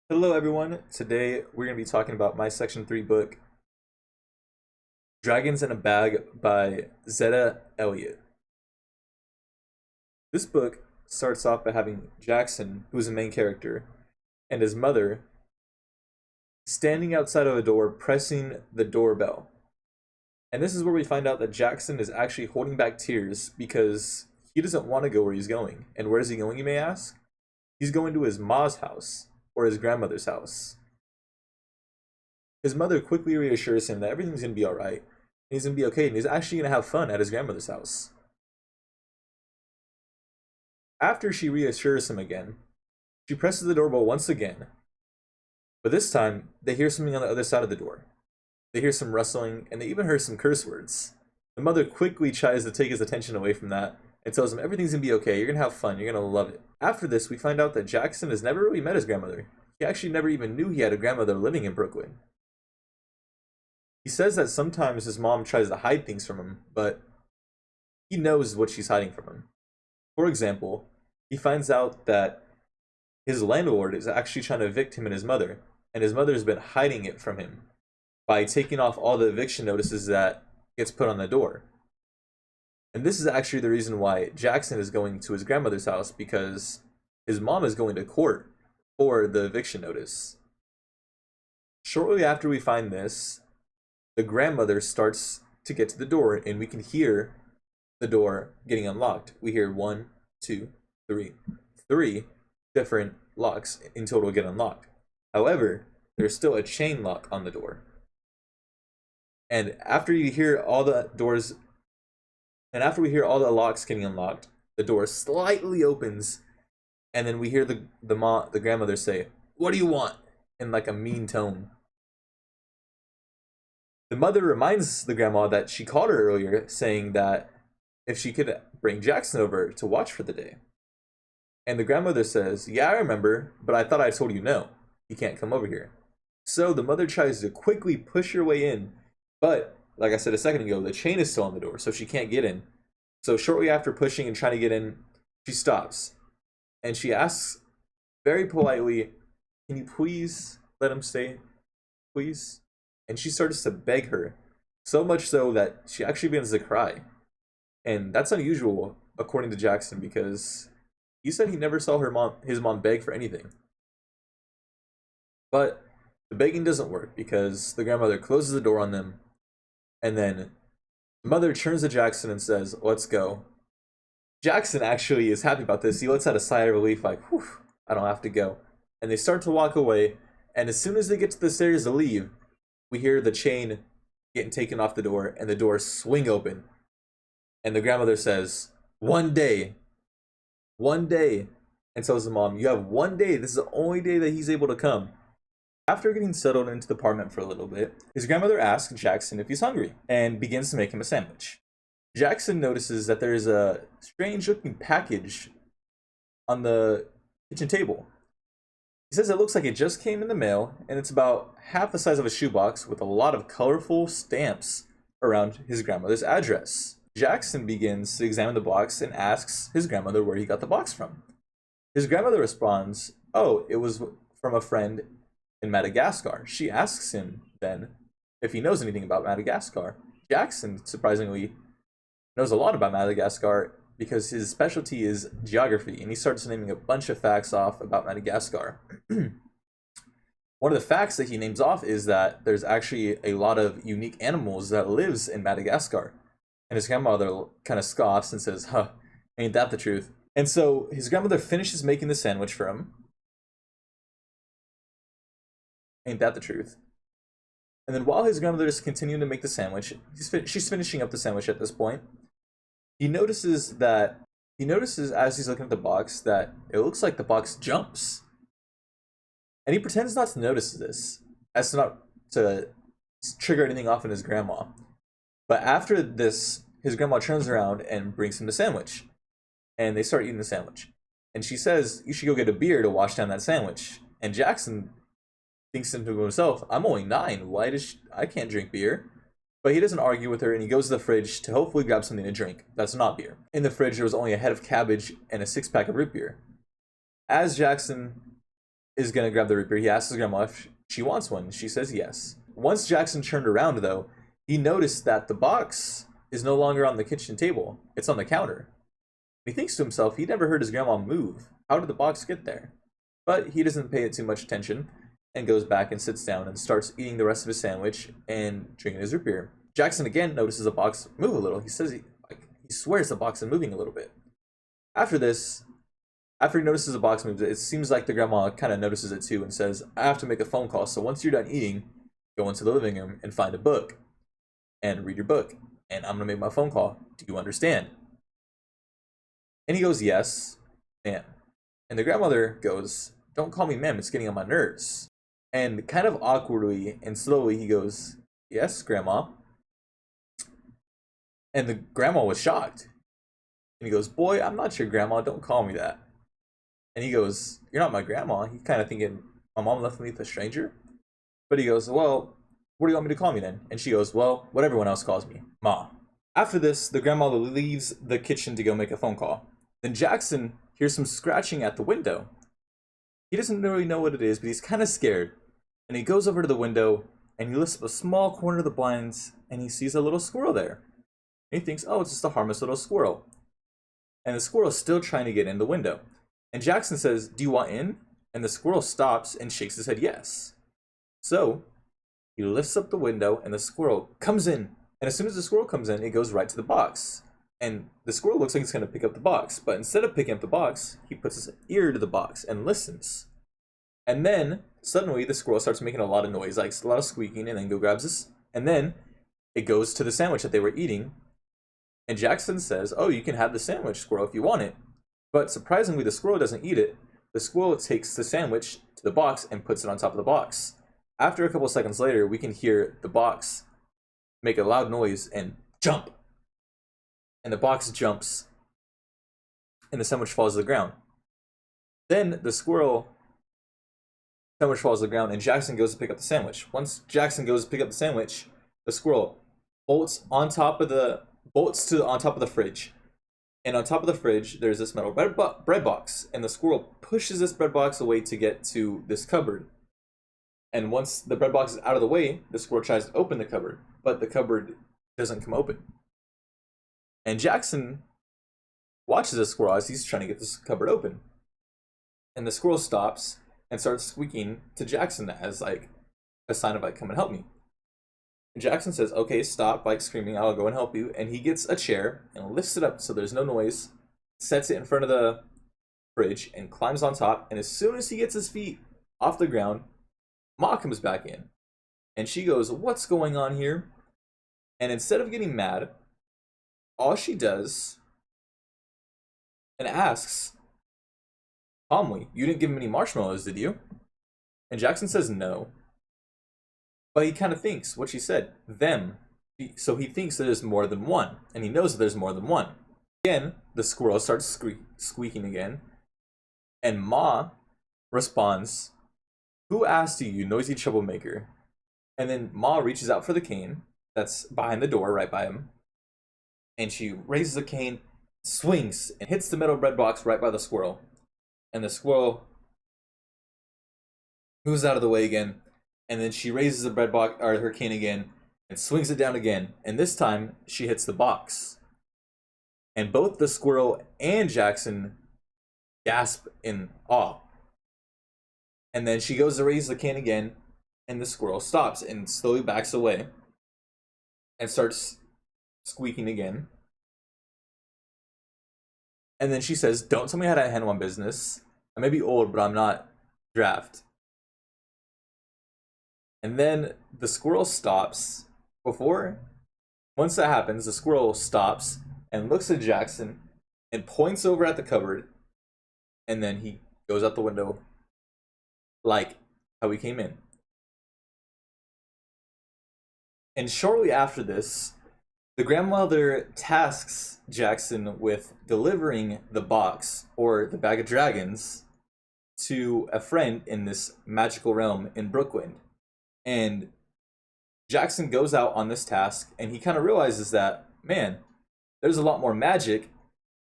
Hello, everyone. Today we're going to be talking about my Section 3 book, Dragons in a Bag by Zetta Elliot. This book starts off by having Jackson, who is the main character, and his mother standing outside of a door pressing the doorbell. And this is where we find out that Jackson is actually holding back tears because he doesn't want to go where he's going. And where is he going, you may ask? He's going to his ma's house, or his grandmother's house. His mother quickly reassures him that everything's going to be alright, and he's going to be okay, and he's actually going to have fun at his grandmother's house. After she reassures him again, she presses the doorbell once again, but this time they hear something on the other side of the door. They hear some rustling, and they even hear some curse words. The mother quickly tries to take his attention away from that and tells him everything's going to be okay, you're going to have fun, you're going to love it. After this, we find out that Jackson has never really met his grandmother. He actually never even knew he had a grandmother living in Brooklyn. He says that sometimes his mom tries to hide things from him, but he knows what she's hiding from him. For example, he finds out that his landlord is actually trying to evict him and his mother has been hiding it from him by taking off all the eviction notices that gets put on the door. And this is actually the reason why Jackson is going to his grandmother's house, because his mom is going to court for the eviction notice. Shortly after we find this, the grandmother starts to get to the door, and we can hear the door getting unlocked. We hear 1, 2, 3. 3 different locks in total get unlocked. However, there's still a chain lock on the door. And after you hear all the doors, and after we hear all the locks getting unlocked, the door slightly opens, and then we hear the grandmother say, "What do you want?" in like a mean tone. The mother reminds the grandma that she called her earlier, saying that if she could bring Jackson over to watch for the day. And the grandmother says, "Yeah, I remember, but I thought I told you no. He can't come over here." So the mother tries to quickly push her way in, but like I said a second ago, the chain is still on the door, so she can't get in. So shortly after pushing and trying to get in, she stops. And she asks very politely, "Can you please let him stay? Please?" And she starts to beg her, so much so that she actually begins to cry. And that's unusual, according to Jackson, because he said he never saw his mom beg for anything. But the begging doesn't work because the grandmother closes the door on them, and then the mother turns to Jackson and says, "Let's go." Jackson actually is happy about this. He lets out a sigh of relief, like, "Whew, I don't have to go." And they start to walk away, and as soon as they get to the stairs to leave, we hear the chain getting taken off the door, and the doors swing open. And the grandmother says, one day," and tells the mom, "You have 1 day. This is the only day that he's able to come." After getting settled into the apartment for a little bit, his grandmother asks Jackson if he's hungry and begins to make him a sandwich. Jackson notices that there is a strange looking package on the kitchen table. He says it looks like it just came in the mail, and it's about half the size of a shoebox with a lot of colorful stamps around his grandmother's address. Jackson begins to examine the box and asks his grandmother where he got the box from. His grandmother responds, "Oh, it was from a friend in Madagascar." She asks him then if he knows anything about Madagascar. Jackson, surprisingly, knows a lot about Madagascar because his specialty is geography, and he starts naming a bunch of facts off about Madagascar. One of the facts that he names off is that there's actually a lot of unique animals that lives in Madagascar. And his grandmother kind of scoffs and says, "Huh, ain't that the truth?" And so his grandmother finishes making the sandwich for him. Ain't that the truth? And then while his grandmother is continuing to make the sandwich, she's finishing up the sandwich at this point. He notices as he's looking at the box that it looks like the box jumps. And he pretends not to notice this, as not to trigger anything off in his grandma. But after this, his grandma turns around and brings him the sandwich. And they start eating the sandwich. And she says, "You should go get a beer to wash down that sandwich." And Jackson thinks to himself, "I'm only 9. I can't drink beer." But he doesn't argue with her, and he goes to the fridge to hopefully grab something to drink that's not beer. In the fridge, there was only a head of cabbage and a 6-pack of root beer. As Jackson is gonna grab the root beer. He asks his grandma if she wants one. She says yes. Once Jackson turned around, though, he noticed that the box is no longer on the kitchen table. It's on the counter. He thinks to himself, he never heard his grandma move. How did the box get there? But he doesn't pay it too much attention and goes back and sits down and starts eating the rest of his sandwich and drinking his root beer. Jackson again notices the box move a little. He says he swears the box is moving a little bit. After this, after he notices the box moves, it seems like the grandma kind of notices it too and says, I have to make a phone call, so once you're done eating, go into the living room and find a book and read your book, and I'm going to make my phone call. Do you understand? And he goes, yes, ma'am. And the grandmother goes, don't call me ma'am, it's getting on my nerves. And kind of awkwardly and slowly he goes, yes, grandma. And the grandma was shocked. And he goes, boy, I'm not your grandma, don't call me that. And he goes, you're not my grandma. He's kind of thinking, my mom left me with a stranger? But he goes, well, what do you want me to call me then? And she goes, well, what everyone else calls me, Ma. After this, the grandmother leaves the kitchen to go make a phone call. Then Jackson hears some scratching at the window. He doesn't really know what it is, but he's kind of scared. And he goes over to the window, and he lifts up a small corner of the blinds, and he sees a little squirrel there. And he thinks, oh, it's just a harmless little squirrel. And the squirrel is still trying to get in the window. And Jackson says, do you want in? And the squirrel stops and shakes his head yes. So he lifts up the window and the squirrel comes in. And as soon as the squirrel comes in, it goes right to the box. And the squirrel looks like it's going to pick up the box. But instead of picking up the box, he puts his ear to the box and listens. And then suddenly the squirrel starts making a lot of noise, like a lot of squeaking, and then grabs this. And then it goes to the sandwich that they were eating. And Jackson says, oh, you can have the sandwich, squirrel, if you want it. But surprisingly, the squirrel doesn't eat it. The squirrel takes the sandwich to the box and puts it on top of the box. After a couple seconds later, we can hear the box make a loud noise and jump. And the box jumps, and the sandwich falls to the ground. Then the sandwich falls to the ground, and Jackson goes to pick up the sandwich. Once Jackson goes to pick up the sandwich, the squirrel bolts on top of the fridge. And on top of the fridge, there's this metal bread box. And the squirrel pushes this bread box away to get to this cupboard. And once the bread box is out of the way, the squirrel tries to open the cupboard. But the cupboard doesn't come open. And Jackson watches the squirrel as he's trying to get this cupboard open. And the squirrel stops and starts squeaking to Jackson as like a sign of like, come and help me. Jackson says, okay, stop, like screaming, I'll go and help you. And he gets a chair and lifts it up so there's no noise, sets it in front of the fridge and climbs on top. And as soon as he gets his feet off the ground, Ma comes back in. And she goes, what's going on here? And instead of getting mad, all she does and asks calmly, you didn't give him any marshmallows, did you? And Jackson says no. But he kind of thinks what she said, them. So he thinks there's more than one, and he knows that there's more than one. Again, the squirrel starts squeaking again, and Ma responds, who asked you, you noisy troublemaker? And then Ma reaches out for the cane that's behind the door, right by him, and she raises the cane, swings, and hits the metal bread box right by the squirrel. And the squirrel moves out of the way again. And then she raises the bread box, or her cane again, and swings it down again. And this time, she hits the box. And both the squirrel and Jackson gasp in awe. And then she goes to raise the cane again, and the squirrel stops and slowly backs away and starts squeaking again. And then she says, don't tell me how to handle my business. I may be old, but I'm not draft. And then the squirrel stops. Once that happens, the squirrel stops and looks at Jackson and points over at the cupboard. And then he goes out the window like how he came in. And shortly after this, the grandmother tasks Jackson with delivering the box, or the bag of dragons, to a friend in this magical realm in Brookwind. And Jackson goes out on this task, and he kind of realizes that, man, there's a lot more magic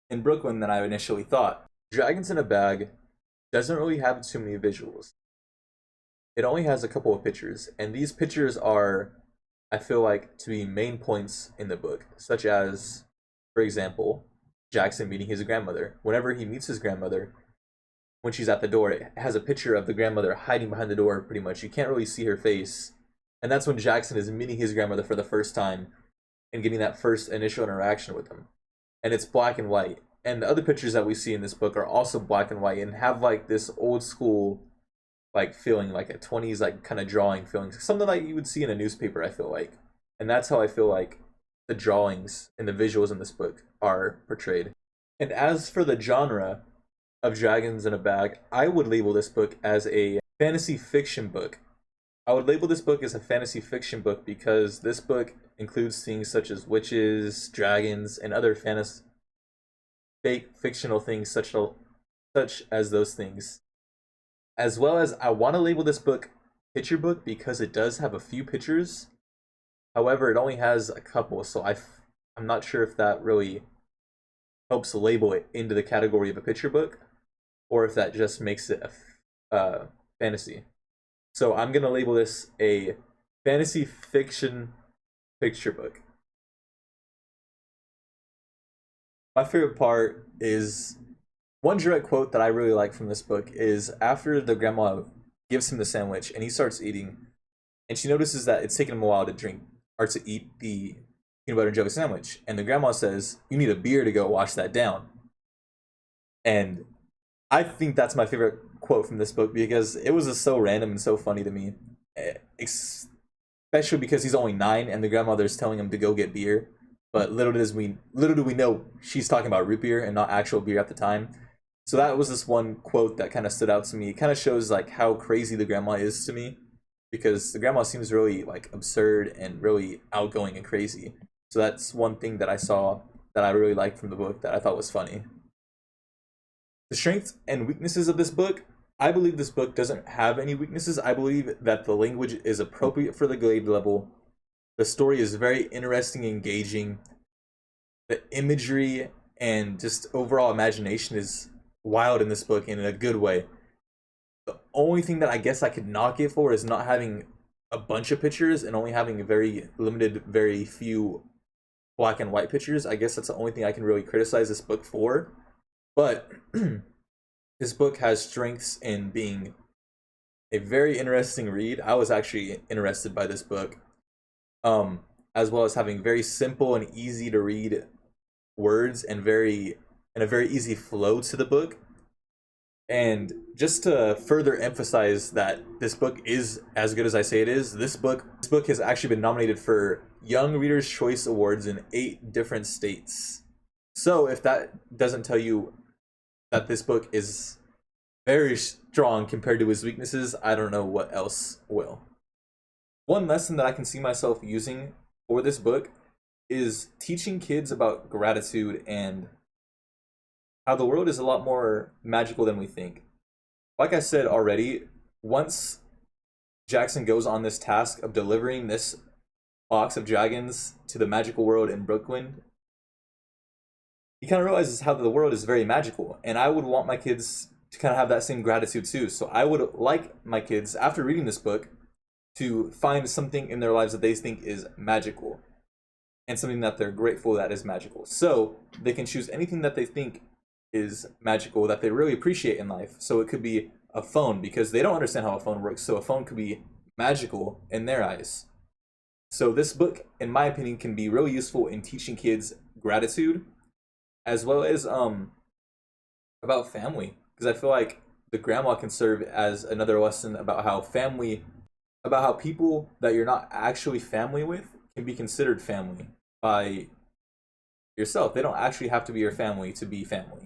in Brookwind than I initially thought. Dragons in a bag doesn't really have too many visuals. it only has a couple of pictures, and these pictures are, I feel like, to be main points in the book, such as, for example, Jackson meeting his grandmother. Whenever he meets his grandmother, when she's at the door, it has a picture of the grandmother hiding behind the door, pretty much. You can't really see her face. And that's when Jackson is meeting his grandmother for the first time and getting that first initial interaction with him. And it's black and white. And the other pictures that we see in this book are also black and white and have like this old school like feeling, like a 20s like kind of drawing feeling, something like you would see in a newspaper, I feel like. And that's how I feel like the drawings and the visuals in this book are portrayed. And as for the genre of Dragons in a Bag, I would label this book as a fantasy fiction book. I would label this book as a fantasy fiction book because this book includes things such as witches, dragons, and other fantasy fake fictional things such as those things. As well as I want to label this book picture book because it does have a few pictures. However, it only has a couple, so I'm not sure if that really helps label it into the category of a picture book, or if that just makes it a fantasy. So I'm gonna label this a fantasy fiction picture book. My favorite part is one direct quote that I really like from this book is after the grandma gives him the sandwich and he starts eating, and she notices that it's taken him a while to drink or to eat the peanut butter and jelly sandwich, and the grandma says, "You need a beer to go wash that down." And I think that's my favorite quote from this book because it was just so random and so funny to me, especially because he's only 9 and the grandmother's telling him to go get beer. But little do we know she's talking about root beer and not actual beer at the time. So that was this one quote that kind of stood out to me. It kind of shows like how crazy the grandma is to me, because the grandma seems really like absurd and really outgoing and crazy. So that's one thing that I saw that I really liked from the book that I thought was funny. The strengths and weaknesses of this book, I believe this book doesn't have any weaknesses. I believe that the language is appropriate for the grade level. The story is very interesting, engaging. The imagery and just overall imagination is wild in this book and in a good way. The only thing that I guess I could knock it for is not having a bunch of pictures and only having a very limited, very few black and white pictures. I guess that's the only thing I can really criticize this book for. But this book has strengths in being a very interesting read. I was actually interested by this book, as well as having very simple and easy to read words and a very easy flow to the book. And just to further emphasize that this book is as good as I say it is, this book has actually been nominated for Young Readers' Choice Awards in 8 different states. So if that doesn't tell you that this book is very strong compared to his weaknesses, I don't know what else will. One lesson that I can see myself using for this book is teaching kids about gratitude and how the world is a lot more magical than we think. Like I said already, once Jackson goes on this task of delivering this box of dragons to the magical world in Brooklyn, he kind of realizes how the world is very magical, and I would want my kids to kind of have that same gratitude too. So I would like my kids, after reading this book, to find something in their lives that they think is magical and something that they're grateful that is magical. So they can choose anything that they think is magical that they really appreciate in life. So it could be a phone because they don't understand how a phone works. So a phone could be magical in their eyes. So this book, in my opinion, can be really useful in teaching kids gratitude, as well as about family, because I feel like the grandma can serve as another lesson about how people that you're not actually family with can be considered family by yourself. They don't actually have to be your family to be family.